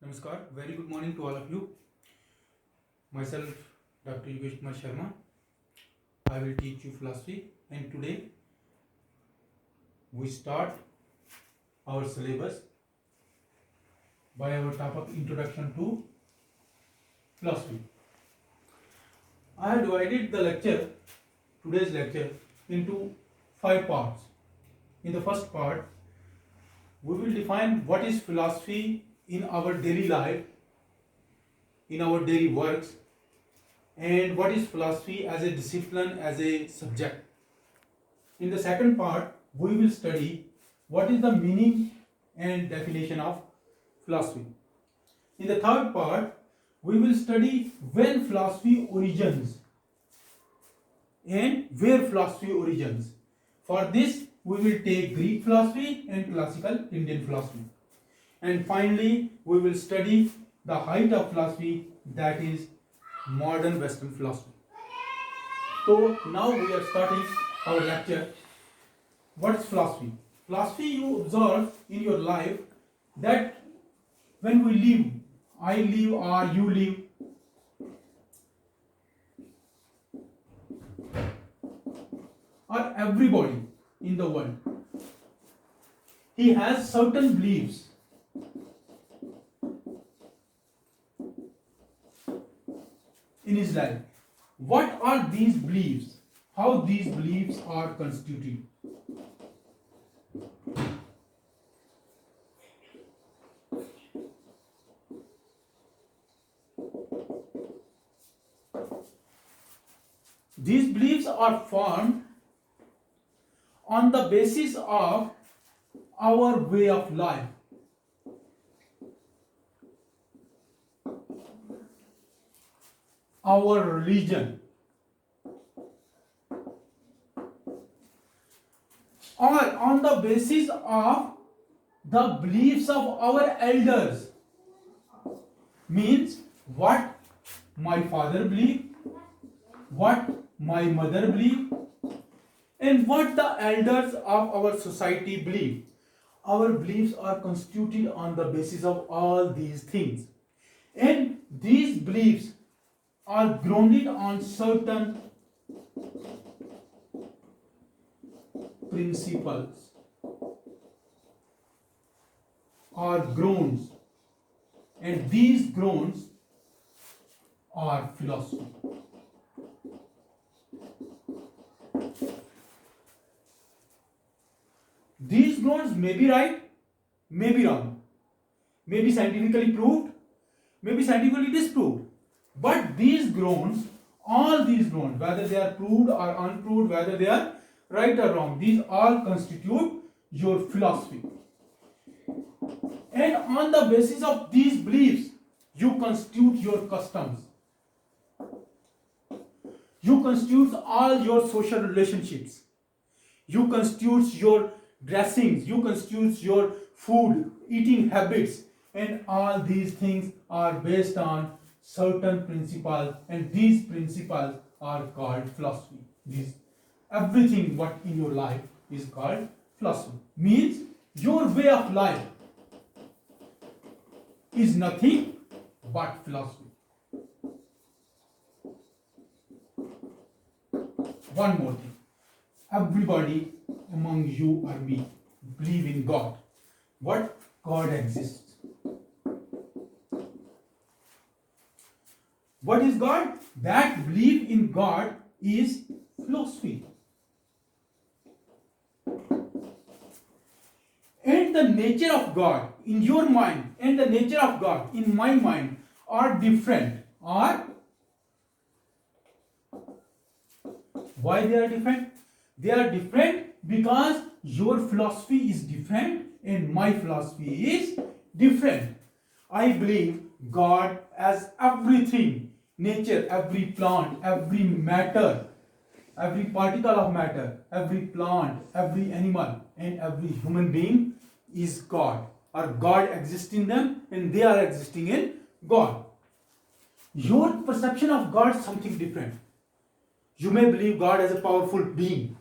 Namaskar, very good morning to all of you. Myself, Dr. Yogesh Kumar Sharma. I will teach you philosophy, and today we start our syllabus by our topic Introduction to Philosophy. I have divided the lecture, today's lecture, into 5 parts. In the first part, we will define what is philosophy in our daily life, in our daily works, and what is philosophy as a discipline, as a subject. In the second part, we will study what is the meaning and definition of philosophy. In the third part, we will study when philosophy origins and where philosophy origins. For this, we will take Greek philosophy and classical Indian philosophy. And finally, we will study the height of philosophy, that is modern Western philosophy. So now we are starting our lecture. What's philosophy? Philosophy, you observe in your life that when we live, I live or you live, or everybody in the world, he has certain beliefs. In his life. What are these beliefs? How these beliefs are constituted? These beliefs are formed on the basis of our way of life. Our religion, or on the basis of the beliefs of our elders, means what my father believed, what my mother believed, and what the elders of our society believe. Our beliefs are constituted on the basis of all these things, and these beliefs are grounded on certain principles or grounds, and these grounds are philosophy. These grounds may be right, may be wrong, may be scientifically proved, may be scientifically disproved. But these grounds, all these grounds, whether they are proved or unproved, whether they are right or wrong, these all constitute your philosophy. And on the basis of these beliefs, you constitute your customs. You constitute all your social relationships. You constitute your dressings. You constitute your food, eating habits. And all these things are based on certain principles, and these principles are called philosophy. Everything what in your life is called philosophy. Means your way of life is nothing but philosophy. One more thing. Everybody among you or me believe in God. What? God exists. What is God? That belief in God is philosophy. And the nature of God in your mind and the nature of God in my mind are different. Why they are different? They are different because your philosophy is different and my philosophy is different. I believe God as everything. Nature, every plant, every matter, every particle of matter, every plant, every animal, and every human being is God, or God exists in them and they are existing in God. Your perception of God is something different. You may believe God as a powerful being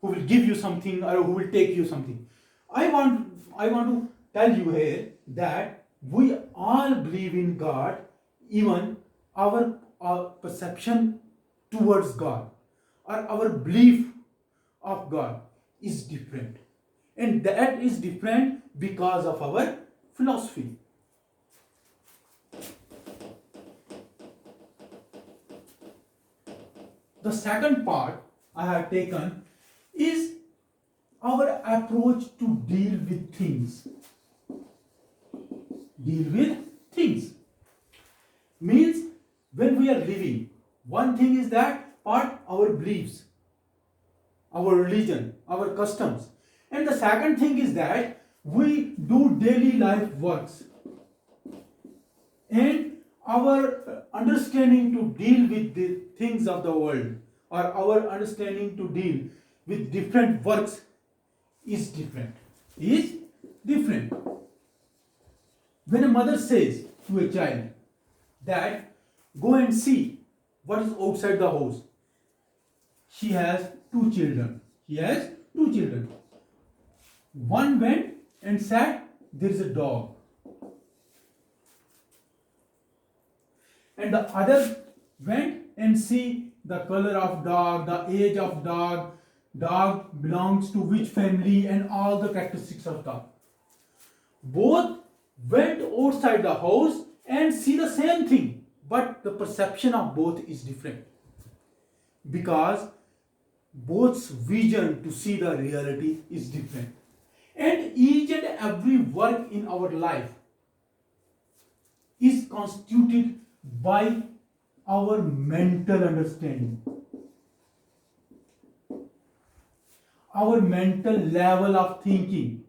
who will give you something or who will take you something. I want to tell you here that we all believe in God, even our perception towards God or our belief of God is different. And that is different because of our philosophy. The second part I have taken is our approach to deal with things. Deal with things means when we are living, one thing is that part our beliefs, our religion, our customs, and the second thing is that we do daily life works, and our understanding to deal with the things of the world or our understanding to deal with different works is different. When a mother says to a child that go and see what is outside the house, she has two children. One went and said there is a dog, and the other went and see the color of dog, the age of dog belongs to which family, and all the characteristics of dog. Both went outside the house and see the same thing, but the perception of both is different because both's vision to see the reality is different. And each and every work in our life is constituted by our mental understanding, our mental level of thinking.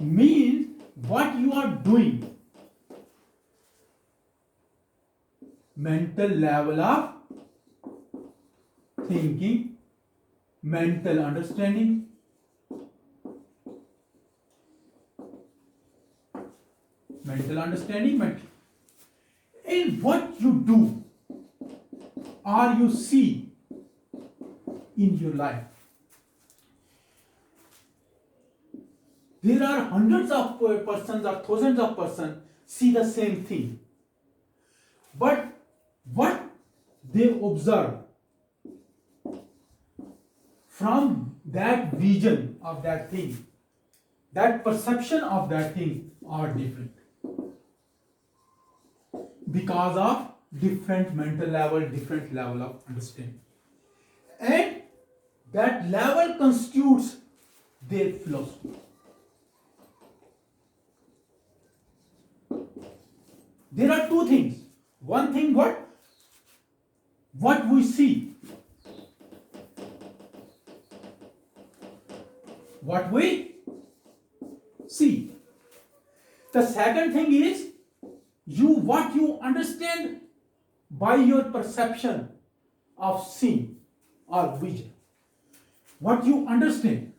Means what you are doing. Mental level of thinking, mental understanding, and what you do or you see in your life. There are hundreds of persons or thousands of persons see the same thing, but what they observe from that vision of that thing, that perception of that thing are different because of different mental level, different level of understanding, and that level constitutes their philosophy. There are two things. One thing, what we see, The second thing is what you understand by your perception of seeing or vision. What you understand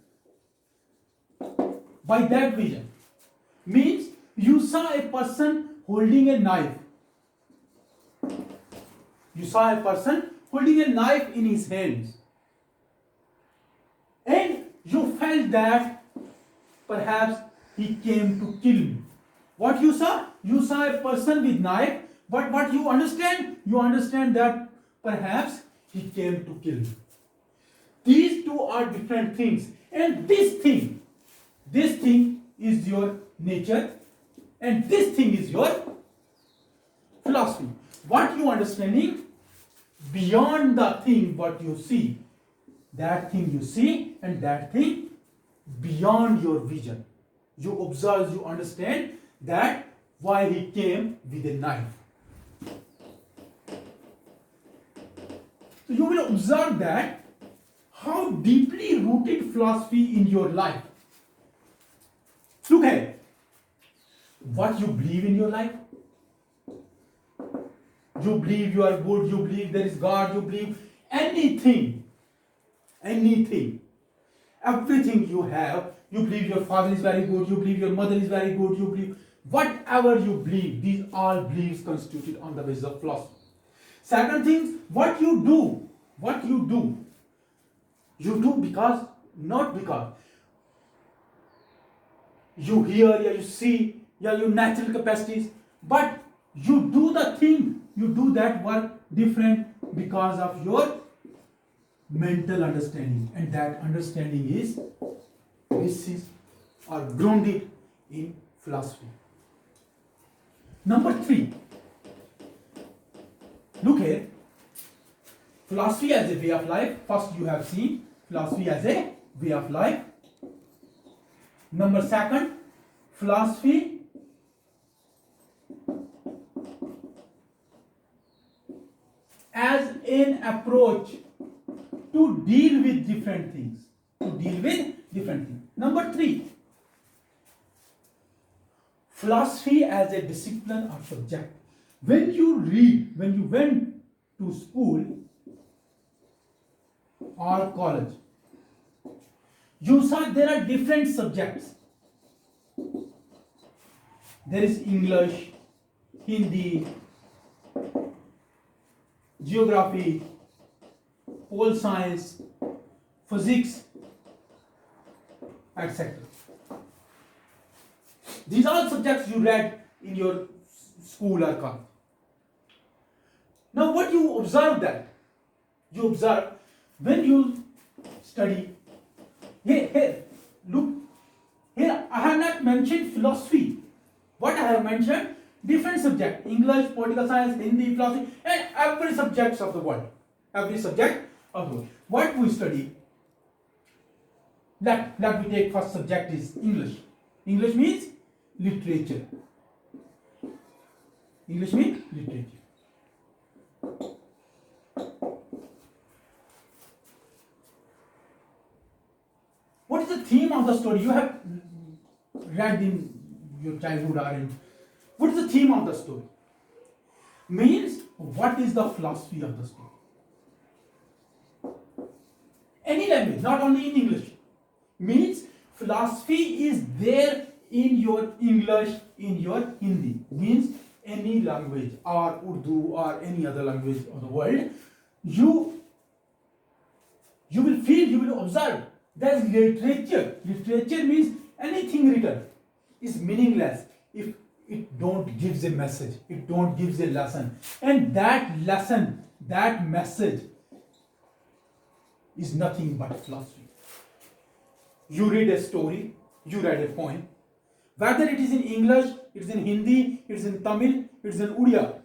by that vision means you saw a person holding a knife. You saw a person holding a knife in his hands, and you felt that perhaps he came to kill me. What you saw? You saw a person with knife, but what you understand? You understand that perhaps he came to kill me. These two are different things, and this thing is your nature, and this thing is your philosophy. What you understanding beyond the thing what you see, that thing you see, and that thing beyond your vision. You observe, you understand that why he came with a knife. So you will observe that how deeply rooted philosophy in your life. Look at it. What you believe in your life. You believe you are good, you believe there is God, you believe anything. Everything you have, you believe your father is very good, you believe your mother is very good, you believe whatever you believe, these all beliefs constituted on the basis of philosophy. Second thing, what you do. You do because, not because you hear, yeah, you see, yeah, your natural capacities, but you do the thing, you do that work different because of your mental understanding, and that understanding is basis or grounded in philosophy. Number 3, look here, philosophy as a way of life. First you have seen philosophy as a way of life. Number 2, philosophy as an approach to deal with different things. Number 3, philosophy as a discipline or subject. When you went to school or college, you saw there are different subjects. There is English, Hindi, geography, pole science, physics, etc. These are all subjects you read in your school or college. Now what you observe that? You observe when you study. Here, look. Here I have not mentioned philosophy. What I have mentioned, different subjects: English, political science, Hindi, philosophy, and every subject of the world. Every subject of the world. What we study? Let me take first subject is English. English means literature. English means literature. What is the theme of the story? You have read in your childhood or in. What is the theme of the story? Means what is the philosophy of the story? Any language, not only in English. Means philosophy is there in your English, in your Hindi. Means any language or Urdu or any other language of the world, you will feel, you will observe that literature. Literature means anything written is meaningless if it don't gives a message, it don't gives a lesson, and that lesson, that message is nothing but philosophy. You read a story, you read a poem, whether it is in English, it is in Hindi, it is in Tamil, it is in Odia,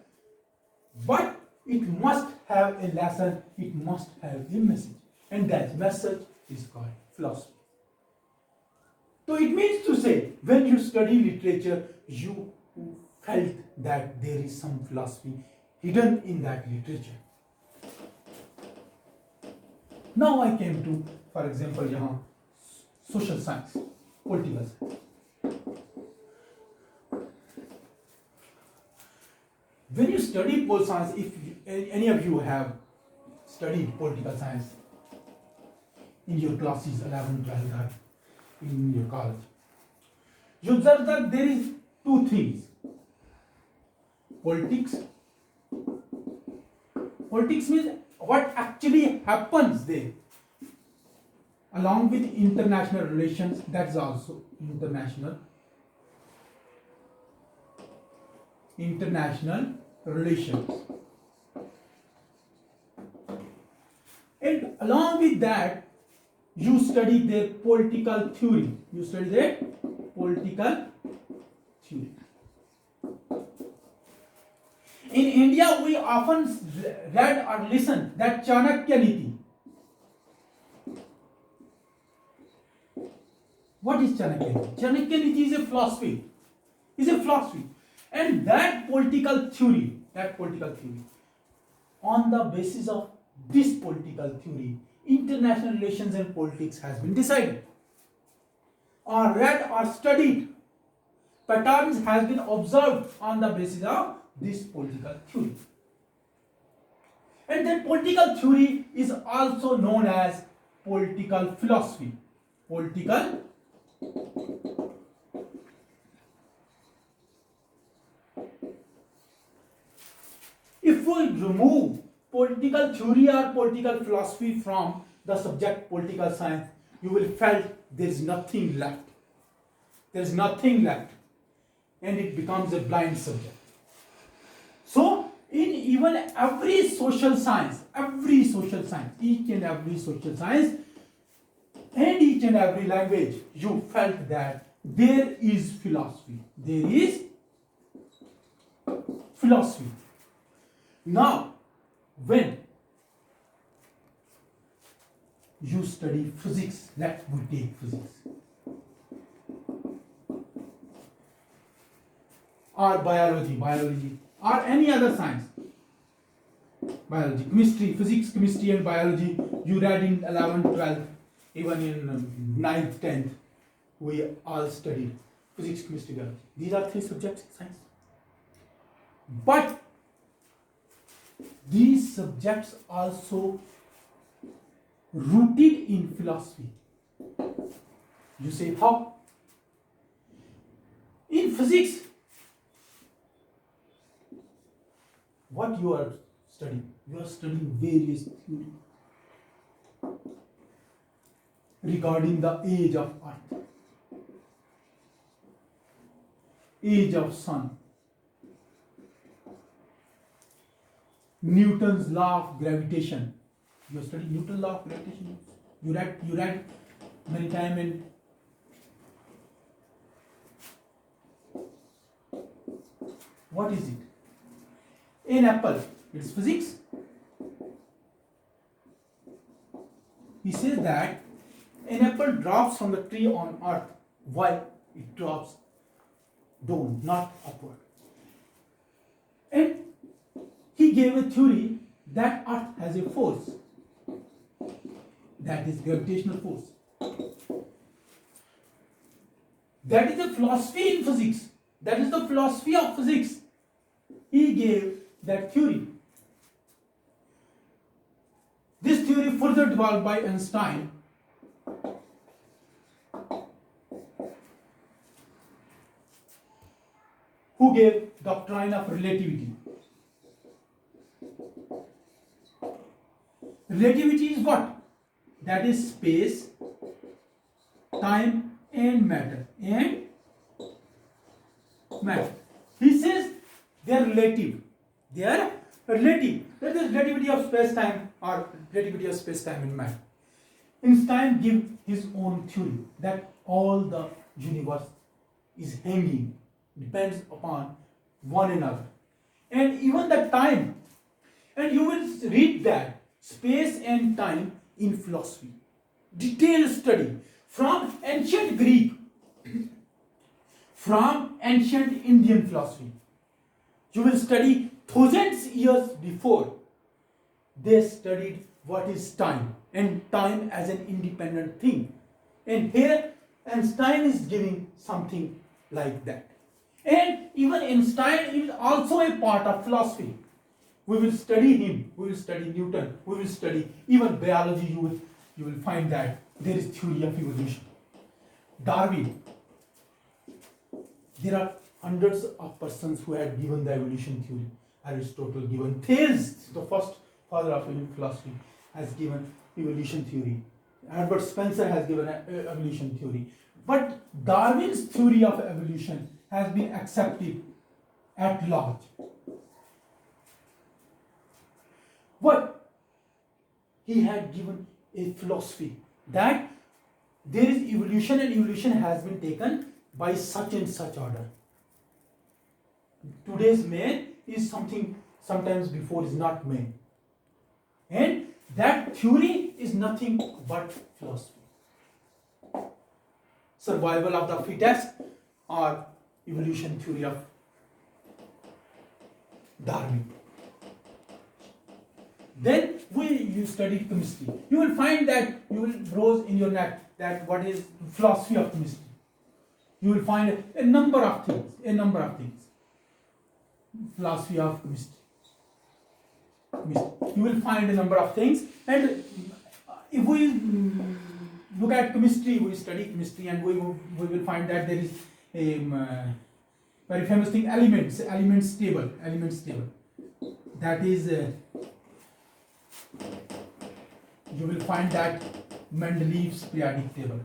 but it must have a lesson, it must have a message, and that message is called philosophy. So it means to say, when you study literature, you felt that there is some philosophy hidden in that literature. Now I came to, for example, social science, political science. When you study political science, if any of you have studied political science in your classes 11, 12, or in your college, you observe that there is two things. Politics. Politics means what actually happens there. Along with international relations, that's also international relations. And along with that, you study their political theory. You study their political theory. In India, we often read or listen that Chanakya Niti. What is Chanakya Niti? Chanakya Niti is a philosophy. And that political theory, on the basis of this political theory, international relations and politics has been decided, or read or studied. Patterns has been observed on the basis of this political theory. And that political theory is also known as political philosophy. If we remove political theory or political philosophy from the subject political science, you will felt there is nothing left. There is nothing left, and it becomes a blind subject. So, in even every social science, each and every social science, and each and every language, you felt that there is philosophy. There is philosophy. Now, when you study physics, let we take physics, or biology, or any other science, biology, chemistry, physics, chemistry and biology, you read in 11th, 12th, even in 9th, 10th, we all studied physics, chemistry, biology. These are 3 subjects in science. But these subjects also rooted in philosophy. You say how? In physics, what you are studying? You are studying various theories regarding the age of Earth, age of Sun, Newton's law of gravitation. You are studying Newton's law of gravitation. You read many times. And what is it? An apple, it's physics. He says that an apple drops from the tree on earth. Why? It drops down, not upward. And he gave a theory that earth has a force, that is gravitational force. That is the philosophy in physics. That is the philosophy of physics. He gave that theory. This theory further developed by Einstein, who gave doctrine of relativity. Relativity is what? That is space, time and matter. He says they are relative. They are relative. That is relativity of space-time or relativity of space-time and matter. Einstein gives his own theory that all the universe is hanging, depends upon one another. And even the time. And you will read that space and time in philosophy. Detailed study from ancient Greek, from ancient Indian philosophy. You will study thousands years before. They studied what is time and time as an independent thing. And here Einstein is giving something like that. And even Einstein is also a part of philosophy. We will study him, we will study Newton, we will study even biology. You will find that there is theory of evolution. Darwin. There are hundreds of persons who had given the evolution theory. Aristotle given, Thales, the first father of philosophy, has given evolution theory. Herbert Spencer has given evolution theory. But Darwin's theory of evolution has been accepted at large. But he had given a philosophy that there is evolution and evolution has been taken by such and such order. Today's man is something sometimes before is not man. And that theory is nothing but philosophy. Survival of the fittest or evolution theory of Darwin. Then you study chemistry. You will find that you will browse in your net that what is philosophy of chemistry. You will find a number of things. Philosophy of chemistry. You will find a number of things, and if we look at chemistry, we study chemistry, and we will find that there is a very famous thing, elements table. That is you will find that Mendeleev's periodic table.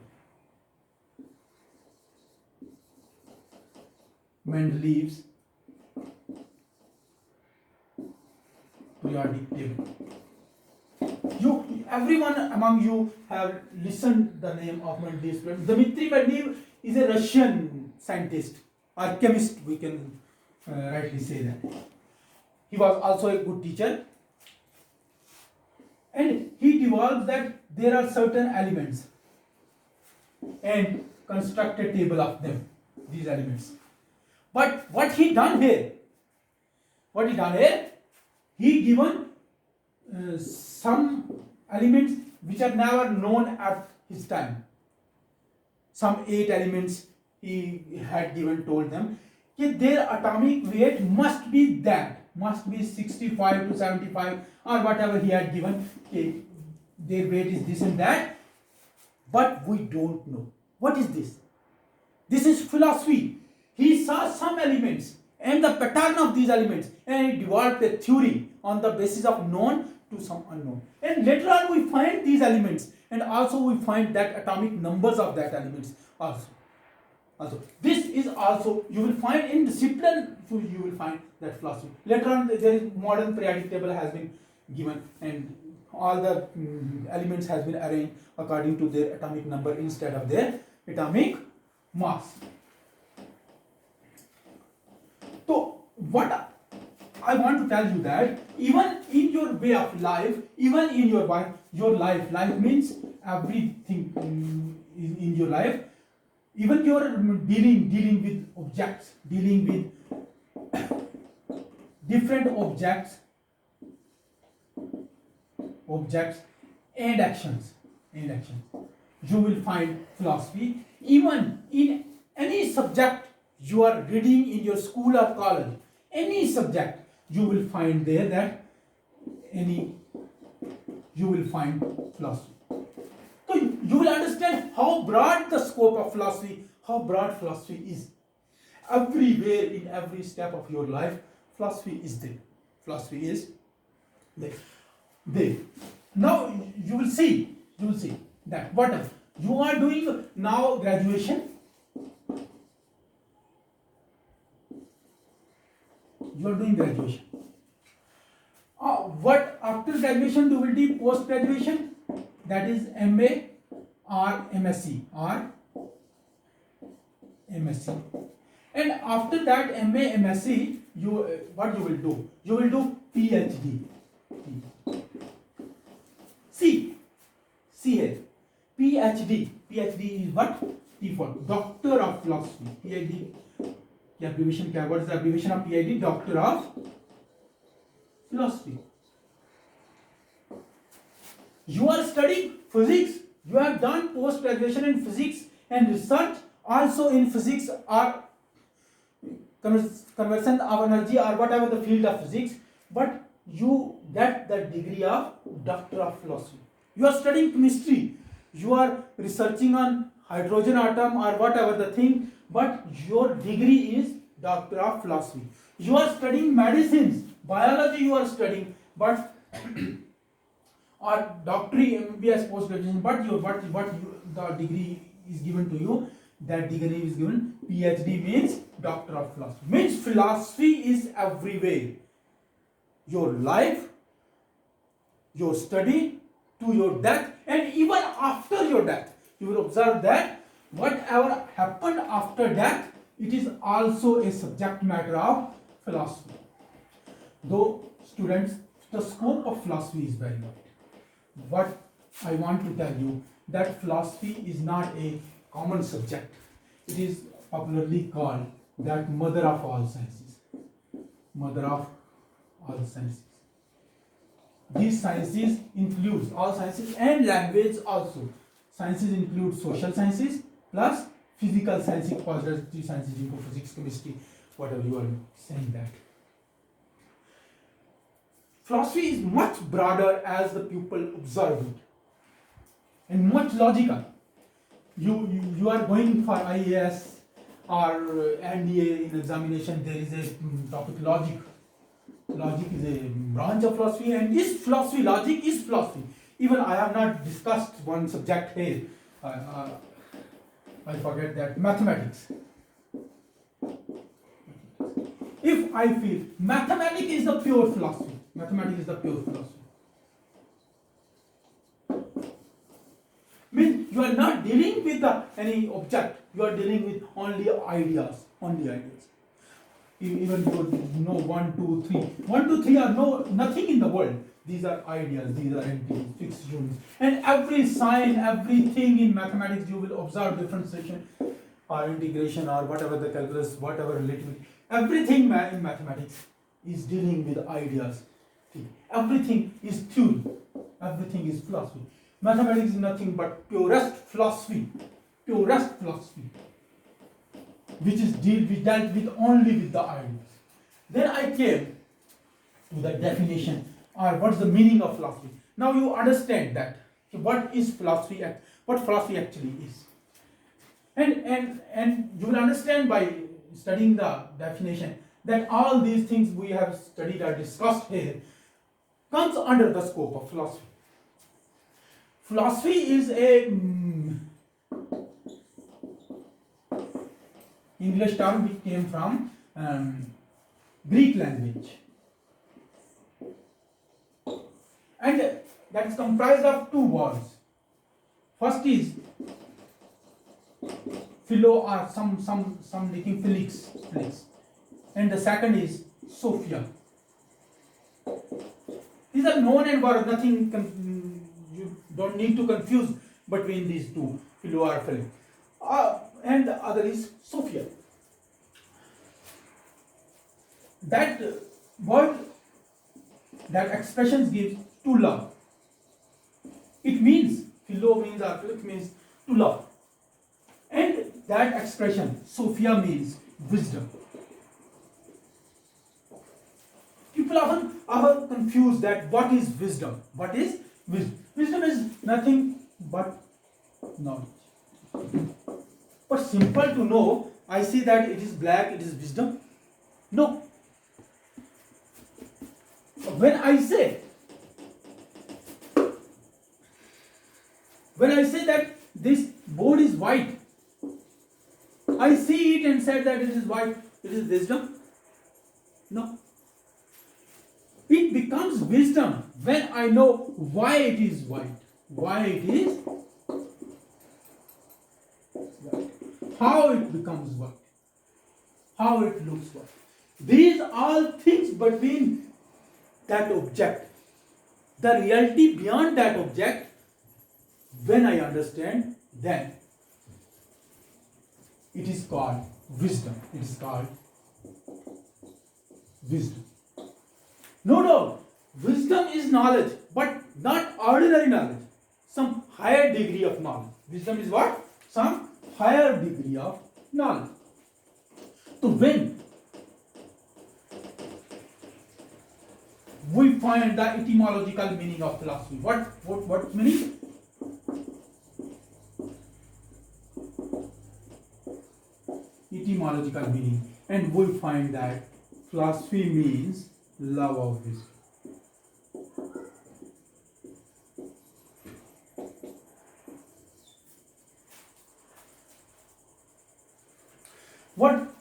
Mendeleev's periodic table. Everyone among you have listened the name of Mendeleev's periodic. Dmitry Mendeleev is a Russian scientist or chemist, we can rightly say that. He was also a good teacher, and he developed that there are certain elements and construct a table of them, these elements. But what he done here, he given some elements which are never known at his time. Some 8 elements he had told them that their atomic weight must be 65 to 75 or whatever he had given. Their weight is this and that, but we don't know. What is this? This is philosophy. He saw some elements and the pattern of these elements, and he developed a theory on the basis of known to some unknown. And later on we find these elements, and also we find that atomic numbers of that elements also. This is also, you will find in discipline, you will find that philosophy. Later on there is modern periodic table has been given, and all the elements has been arranged according to their atomic number instead of their atomic mass. So what I want to tell you that even in your way of life, even in your life means everything in your life. Even your dealing with objects, dealing with different objects and actions, you will find philosophy. Even in any subject you are reading in your school or college, any subject, you will find there that you will find philosophy. So you will understand how broad the scope of philosophy, how broad philosophy is. Everywhere, in every step of your life, philosophy is there. Philosophy is there. Now you will see that what you are doing now, graduation. You are doing graduation. What after graduation you will do? Post graduation. That is MA or MSc and after that MA MSc, what you will do? You will do PhD. See here, PhD is what? T for Doctor of Philosophy. PhD abbreviation. What is the abbreviation of PhD? Doctor of Philosophy. You are studying physics. You have done post graduation in physics and research also in physics or conversion of energy or whatever the field of physics, but you get the degree of Doctor of Philosophy. You are studying chemistry. You are researching on hydrogen atom or whatever the thing, but your degree is Doctor of Philosophy. You are studying medicines, biology you are studying, but or doctorate, MBBS, post graduation, but the degree is given to you, that degree is given. PhD means Doctor of Philosophy. Means philosophy is everywhere. Your life, your study, to your death, and even after your death, you will observe that whatever happened after death, it is also a subject matter of philosophy. Though students, the scope of philosophy is very wide. What I want to tell you, that philosophy is not a common subject. It is popularly called that mother of all sciences. Mother of all sciences. These sciences includes all sciences and language also. Sciences include social sciences plus physical sciences, positive sciences, physics, chemistry, whatever you are saying that. Philosophy is much broader as the pupil observe it, and much logical. You are going for IAS or NDA in examination. There is a topic logic. Logic is a branch of philosophy, and is philosophy. Logic is philosophy. Even I have not discussed one subject here. I forget that, mathematics. If I feel mathematics is the pure philosophy, mathematics is the pure philosophy. Means you are not dealing with any object, you are dealing with only ideas, only ideas. Even you know 1, 2, 3. 1, 2, 3 are nothing in the world. These are ideas, these are entities, fixed units. And every sign, everything in mathematics you will observe differentiation or integration or whatever the calculus, whatever relativity. Everything in mathematics is dealing with ideas. Everything is theory. Everything is philosophy. Mathematics is nothing but purest philosophy, which is dealt with only with the ideas. Then I came to the definition, or what's the meaning of philosophy. Now you understand that what is philosophy, what philosophy actually is, and you will understand by studying the definition that all these things we have studied or discussed here comes under the scope of philosophy. Philosophy is a English term which came from Greek language, and that is comprised of two words. First is philo, or some making felix, and the second is Sophia. These are known and were nothing. You don't need to confuse between these two, philo or felix, and the other is Sophia. That word, that expression gives to love. It means philo means, or felix means to love, and that expression Sophia means wisdom. People often confuse that what is wisdom. What is wisdom? Wisdom is nothing but knowledge. But simple to know, I see that it is black, it is wisdom. No. When I say that this board is white, I see it and said that it is white, it is wisdom? No. It becomes wisdom when I know why it is white, why it is white, how it becomes white, how it looks white. These all things between that object, the reality beyond that object, when I understand, then it is called wisdom. It is called wisdom. No doubt, wisdom is knowledge, but not ordinary knowledge. Some higher degree of knowledge. Wisdom is what? Some higher degree of knowledge. So when we find the etymological meaning of philosophy, what meaning? Etymological meaning, and we find that philosophy means love of wisdom.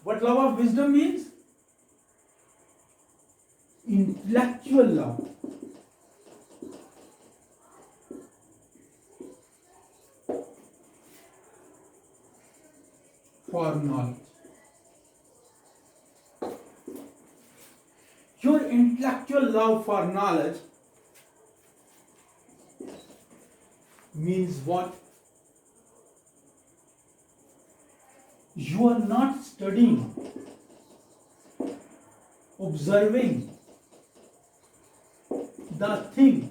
What love of wisdom means? Intellectual love. For knowledge. Your intellectual love for knowledge means what? You are not studying, observing the thing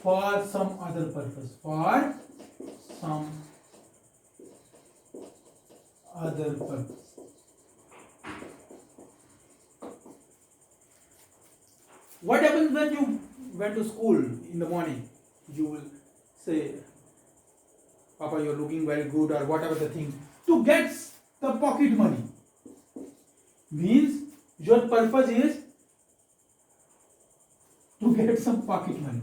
for some other purpose, for some other purpose. What happens when you went to school in the morning? You will say, Papa, you're looking very good, or whatever the thing, to get the pocket money. Means your purpose is to get some pocket money.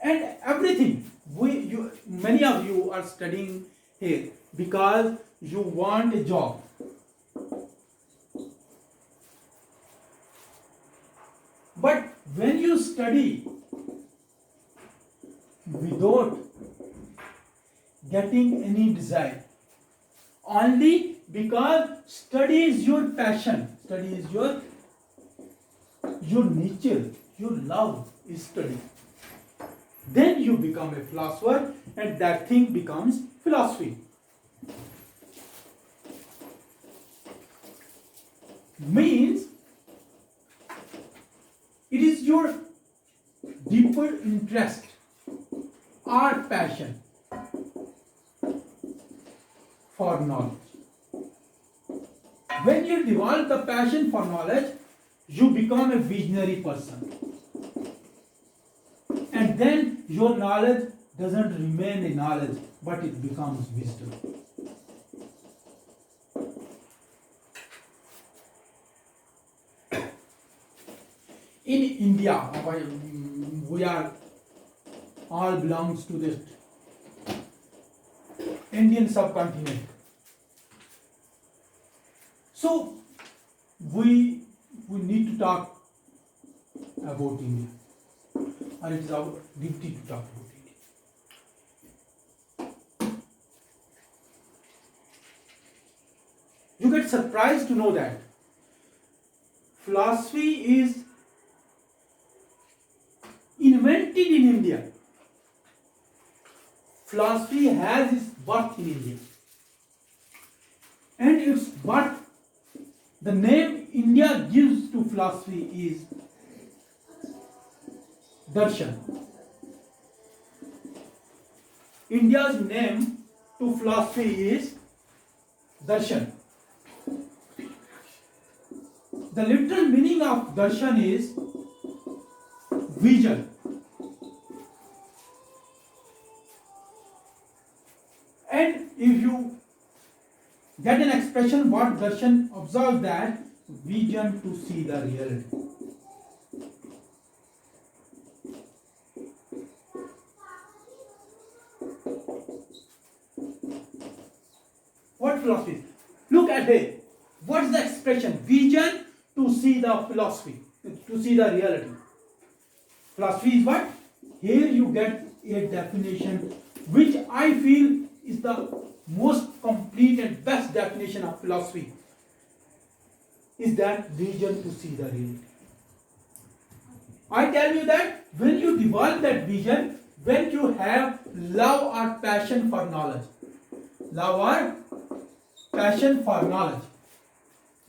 And everything, many of you are studying here because you want a job. But when you study without getting any desire, only because study is your passion, study is your nature, your love is study, then you become a philosopher and that thing becomes philosophy. Means it is your deeper interest or passion for knowledge. When you develop the passion for knowledge, you become a visionary person. And then your knowledge doesn't remain a knowledge, but it becomes wisdom. In India, we are all belongs to this Indian subcontinent. So we need to talk about India, or it is our duty to talk about India. You get surprised to know that philosophy is invented in India. Philosophy has its birth in India. And its birth, the name India gives to philosophy is darshan. India's name to philosophy is darshan. The literal meaning of darshan is vision. And if you get an expression, what darshan observes, that vision to see the reality. What philosophy is? Look at it. What is the expression? Vision to see the philosophy, to see the reality. Philosophy is what? Here you get a definition which I feel is the most complete and best definition of philosophy, is that vision to see the reality. I tell you that when you develop that vision, when you have love or passion for knowledge, love or passion for knowledge,